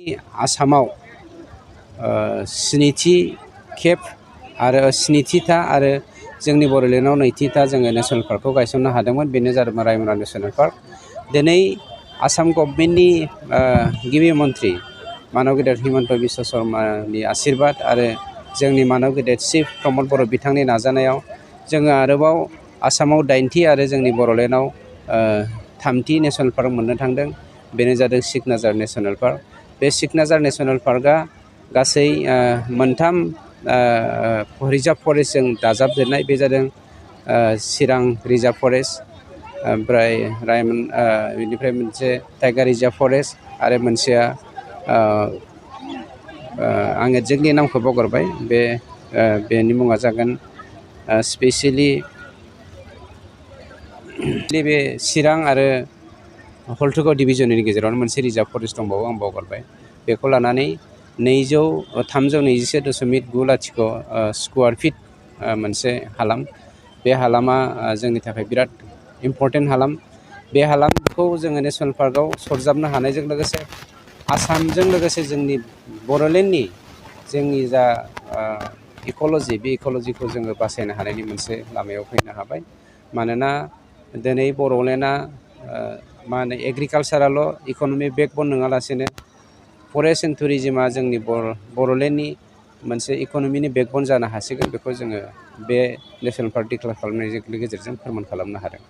आसामाव स्निथि खेब आरो स्निथिथा आरो जोंनि बड'लेण्डआव नैथिथा जोङो नेसनेल पार्कखौ गायसननो हादोंमोन। बेनो जादों रायमना नेसनेल पार्क। दिनै आसाम गभर्नमेन्टनि गिबि मन्थ्रि मानव गेदेर हिमन्त बिश्व शर्मानि आशीर्बाद आरो जोंनि मानव गेदेर चिफ प्रमद बर' बिथांनि नाजानायाव जोङो आरोबाव आसामाव 8थि आरो जोंनि बड'लेण्डआव 3थि नेसनेल पार्क मोननो थांदों। बेनो जादों सिकनाझार नेसनेल पार्क। बे सिकनाझार नेसनेल पार्कआ गासै मोनथाम रिजार्भ फरेस्टजों दाजाबदेरनाय। बे जादों चिरां रिजार्भ फरेस्ट, ओमफ्राय बेनिफ्राय मोनसे टाइगार रिजार्भ फरेस्ट आरो मोनसेया आं एक्जेक्टलि नामखौ बावगारबाय। बेनि मुङा जागोन स्पेसियेलि बे चिरां आरो हल्टुगाव डिभिजननि गेजेरावनो मोनसे रिजार्भ फरेस्ट दंबावो, आं बावगारबाय। बेखौ लानानै 327.9 स्कुवार फिट मोनसे हालाम। बे हालामा जोंनि थाखाय बिराद इम्परटेन्ट हालाम। बे हालामखौ जोङो नेसनेल पार्कआव सरजाबनो हानायजों लोगोसे आसामजों लोगोसे जोंनि बड'लेण्डनि जोंनि जा इक'ल'जि, बे इक'ल'जिखौ जोङो बासायनो हानायनि मोनसे लामायाव फैनो हाबाय। मानोना दिनै बड'लेण्डआ एग्रिकालसाराल' इक'नमिक बेकबन नङालासेनो फरेस्ट एन्ड टुरिजिमा जोंनि बड'लेण्डनि मोनसे इक'नमिनि बेकबन जानो हासिगोन। बेखौ जोङो बे नेसनेल पार्क डिक्लेयार खालामनायनि गेजेरजों फोरमान खालामनो हादों।